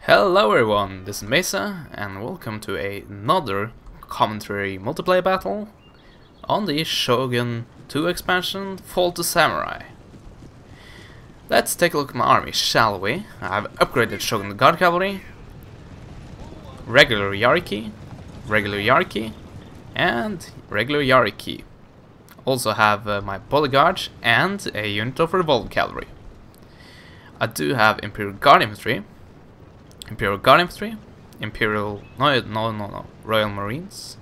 Hello everyone, this is Mesa, and welcome to another commentary multiplayer battle on the Shogun 2 expansion, Fall to Samurai. Let's take a look at my army, shall we? I've upgraded Shogun Guard Cavalry, regular Yariki, and regular Yariki. Also have my Bodyguard and a unit of Revolve Cavalry. I do have Imperial Guard Infantry, Royal Marines,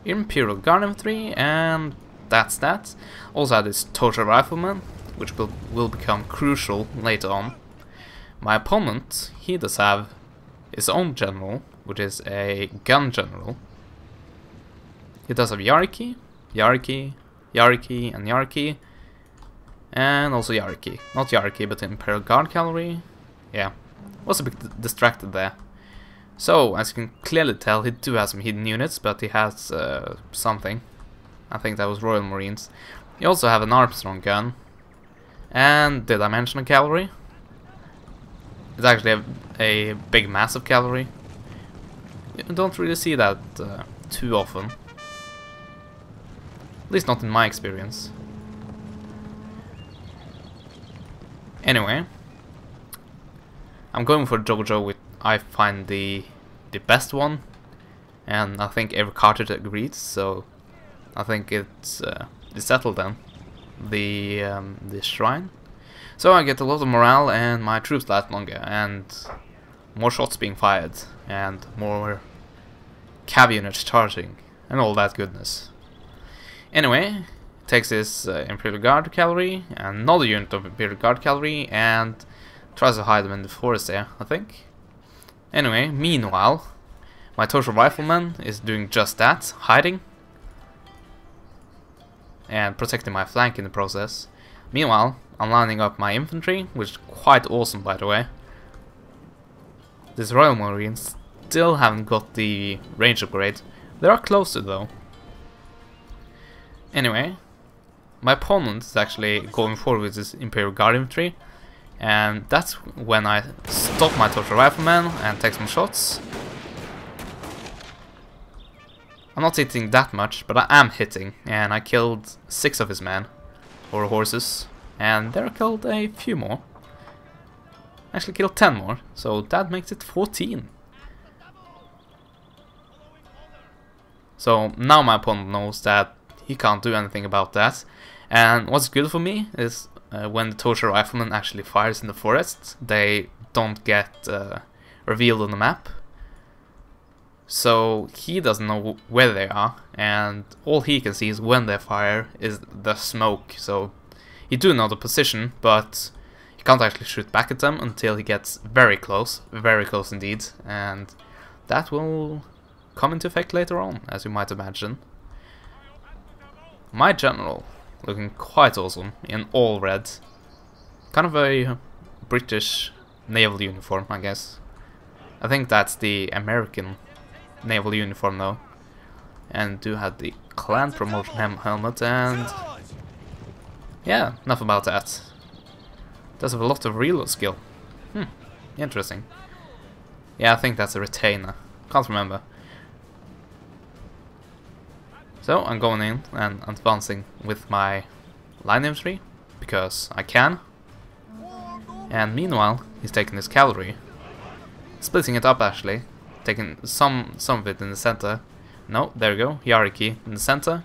Imperial Guard Infantry, and that's that. Also have this Torture Rifleman, which will become crucial later on. My opponent, he does have his own general, which is a gun general. He does have Yariki, and also Yariki. Not Yariki, but Imperial Guard Cavalry. Yeah. Was a bit distracted there. So, as you can clearly tell, he do have some hidden units, but he has something. I think that was Royal Marines. You also have an Armstrong gun. And did I mention a cavalry? It's actually a big, massive cavalry. You don't really see that too often. At least not in my experience. Anyway. I'm going for Jojo, which I find the best one, and I think every cartridge agrees. So I think it's settled then. The shrine. So I get a lot of morale, and my troops last longer, and more shots being fired, and more cav units charging, and all that goodness. Anyway, takes his Imperial Guard Cavalry, another unit of Imperial Guard Cavalry, and tries to hide them in the forest there, I think. Anyway, meanwhile, my Torture Rifleman is doing just that, hiding. And protecting my flank in the process. Meanwhile, I'm lining up my infantry, which is quite awesome by the way. These Royal Marines still haven't got the range upgrade. They are closer though. Anyway, my opponent is actually going forward with his Imperial Guard Infantry. And that's when I stop my Torture Rifleman and take some shots. I'm not hitting that much, but I am hitting. And I killed 6 of his men, or horses. And there I killed a few more. Actually killed 10 more, so that makes it 14. So now my opponent knows that he can't do anything about that. And what's good for me is when the Torture Rifleman actually fires in the forest, they don't get revealed on the map. So he doesn't know where they are, and all he can see is when they fire is the smoke. So he do know the position, but he can't actually shoot back at them until he gets very close indeed. And that will come into effect later on, as you might imagine. My general, looking quite awesome in all red. Kind of a British naval uniform, I guess. I think that's the American naval uniform though. And do have the clan promotion helmet, and yeah, enough about that. Does have a lot of reload skill. Interesting. Yeah, I think that's a retainer. Can't remember. So I'm going in and advancing with my line infantry, because I can. And meanwhile, he's taking his cavalry, splitting it up actually, taking some of it in the center. No, there we go, Yariki in the center,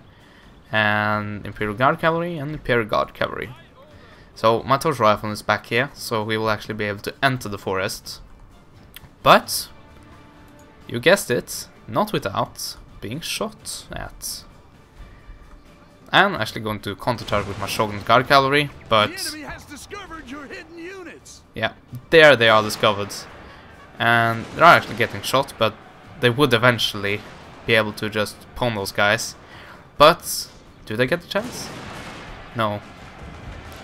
and Imperial Guard Cavalry and Imperial Guard Cavalry. So my Torture Rifleman is back here, so we will actually be able to enter the forest. But, you guessed it, not without being shot at. I'm actually going to counter-charge with my Shogun Guard Cavalry, but the enemy has discovered your hidden units. Yeah, there they are discovered. And they're actually getting shot, but they would eventually be able to just pawn those guys. But do they get the chance? No.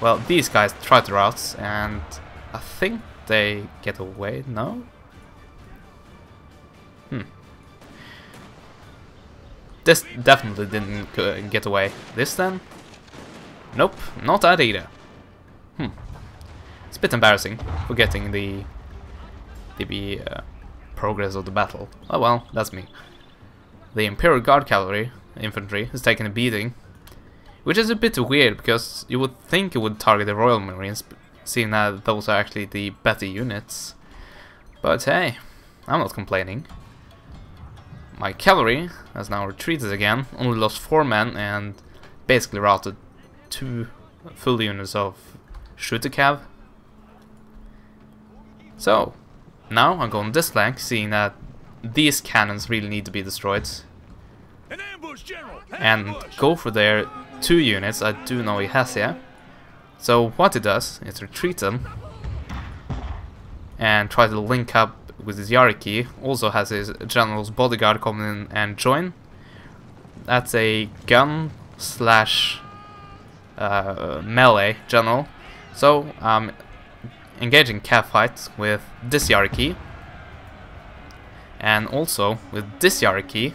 Well, these guys try to rout, and I think they get away. No? This definitely didn't get away. This then? Nope, not that either. It's a bit embarrassing, forgetting the the progress of the battle. Oh well, that's me. The Imperial Guard Cavalry infantry is taking a beating, which is a bit weird because you would think it would target the Royal Marines, seeing that those are actually the better units. But hey, I'm not complaining. My cavalry has now retreated again, only lost 4 men and basically routed 2 full units of Shooter Cav. So, now I'm going this flank, seeing that these cannons really need to be destroyed. An ambush, General! And go for their 2 units I do know he has here. So what it does is retreat them and try to link up with his hierarchy. Also has his general's bodyguard come in and join. That's a gun slash melee general. So engaging cav fights with this hierarchy and also with this hierarchy,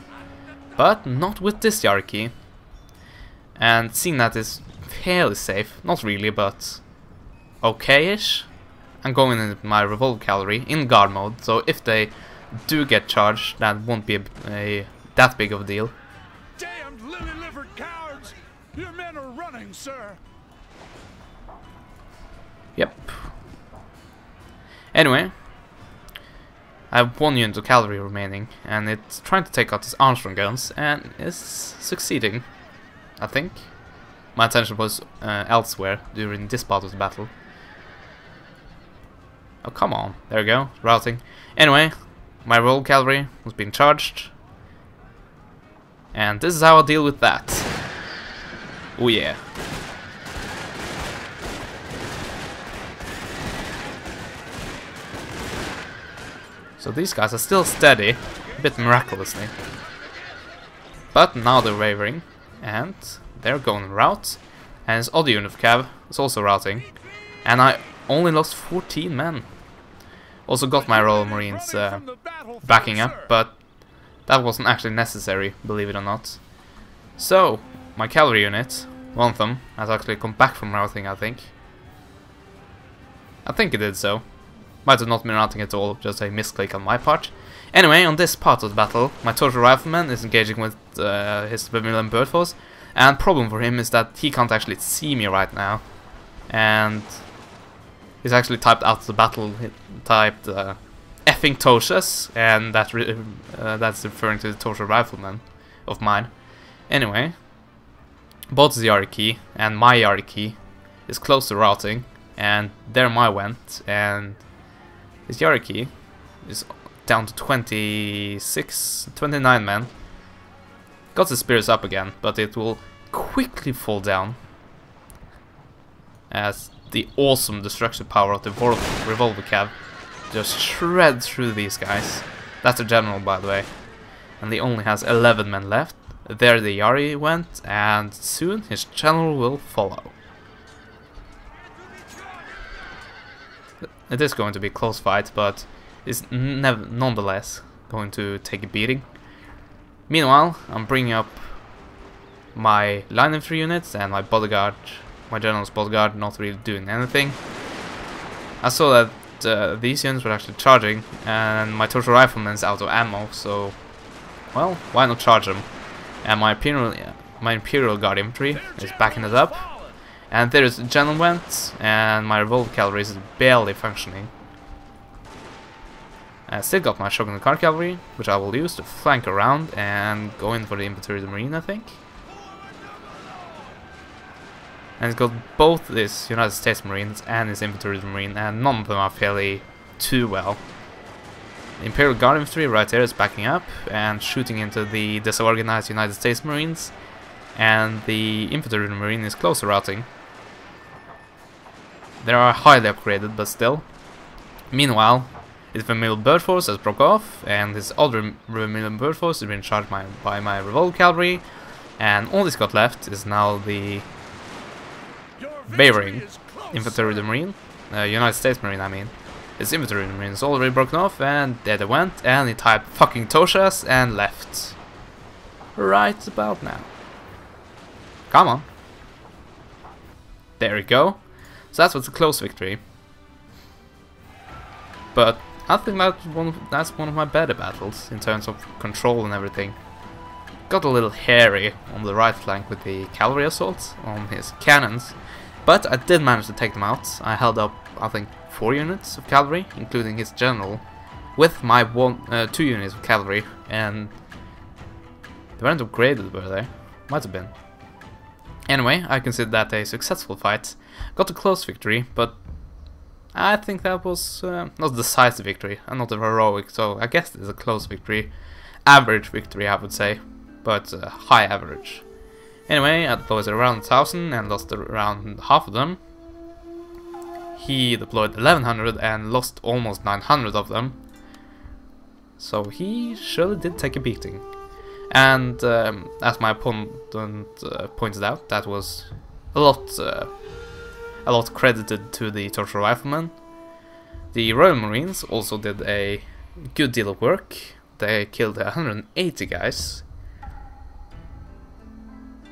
but not with this hierarchy. And seeing that is fairly safe, not really, but okay-ish. I'm going in my revolver cavalry in guard mode, so if they do get charged, that won't be that big of a deal. Damned lily-livered cowards! Your men are running, sir! Yep. Anyway, I have 1 unit of cavalry remaining, and it's trying to take out these Armstrong guns, and is succeeding, I think. My attention was elsewhere during this part of the battle. Oh, come on. There we go. Routing. Anyway, my royal cavalry was being charged. And this is how I deal with that. Oh yeah. So these guys are still steady, a bit miraculously. But now they're wavering, and they're going route. And his other unit of cav is also routing. And I only lost 14 men. Also got my Royal Marines backing up, but that wasn't actually necessary, believe it or not. So, my cavalry unit, one of them, has actually come back from routing, I think. I think it did so. Might have not been routing at all, just a misclick on my part. Anyway, on this part of the battle, my Torture Rifleman is engaging with his Vermilion Bird Force. And problem for him is that he can't actually see me right now. And he's actually typed out of the battle, he typed effing Toshas, and that's referring to the Torture Rifleman of mine. Anyway, both the hierarchy and my hierarchy is close to routing, and there my went, and his hierarchy is down to 29 men. Got the spears up again, but it will quickly fall down as the awesome destruction power of the revolver cav just shred through these guys. That's a general, by the way, and he only has 11 men left. There the Yari went, and soon his general will follow. It is going to be a close fight, but it's nonetheless going to take a beating. Meanwhile, I'm bringing up my line infantry units and my bodyguard, my general's bodyguard, not really doing anything. I saw that these units were actually charging, and my Torture Rifleman's out of ammo, so, well, why not charge them? And my Imperial Guard infantry is backing it up, and there's the general went, and my revolver cavalry is barely functioning. I still got my Shogun Guard Cavalry, which I will use to flank around and go in for the Infantry of the Marine, I think. And it's got both his United States Marines and his Infantry of the Marine, and none of them are fairly too well. The Imperial Guard Infantry right here is backing up and shooting into the disorganized United States Marines, and the Infantry of the Marine is close to routing. They are highly upgraded, but still. Meanwhile, his Vermilion Bird Force has broke off, and his other Vermilion Bird Force has been charged by my Revolver Cavalry, and all he's got left is now the wavering Infantry of the Marine, United States Marine, I mean. His Infantry of the Marine is already broken off, and there they went, and he typed fucking Toshas and left. Right about now. Come on. There we go. So that was a close victory. But I think that's one of my better battles in terms of control and everything. Got a little hairy on the right flank with the cavalry assaults on his cannons, but I did manage to take them out. I held up, I think, 4 units of cavalry, including his general, with my 2 units of cavalry, and they weren't upgraded, were they? Might have been. Anyway, I consider that a successful fight. Got a close victory, but I think that was not a decisive victory, and not a heroic, so I guess it's a close victory. Average victory, I would say, but high average. Anyway, I deployed around 1,000 and lost around half of them. He deployed 1,100 and lost almost 900 of them. So he surely did take a beating. And as my opponent pointed out, that was a lot credited to the Torture Riflemen. The Royal Marines also did a good deal of work. They killed 180 guys.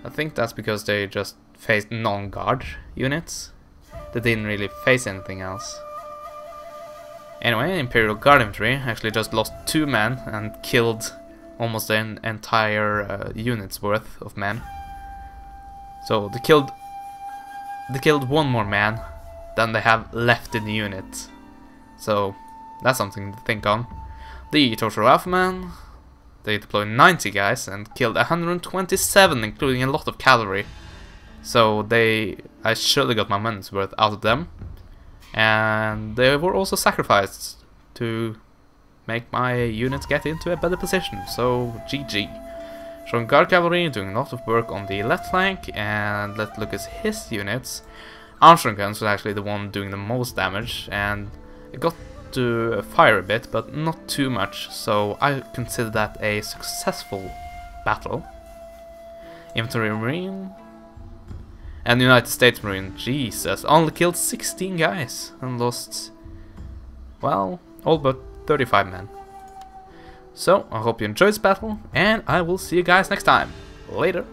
I think that's because they just faced non-guard units. They didn't really face anything else. Anyway, Imperial Guard Infantry actually just lost 2 men and killed almost an entire unit's worth of men. So they killed 1 more man than they have left in the unit. So that's something to think on. The Torture Riflemen, they deployed 90 guys and killed 127, including a lot of cavalry. So I surely got my money's worth out of them. And they were also sacrificed to make my units get into a better position. So GG. Strong Guard Cavalry doing a lot of work on the left flank, and let's look at his units. Armstrong Guns was actually the one doing the most damage, and it got to fire a bit, but not too much, so I consider that a successful battle. Infantry Marine and United States Marine, Jesus, only killed 16 guys and lost, well, all but 35 men. So, I hope you enjoyed this battle, and I will see you guys next time. Later.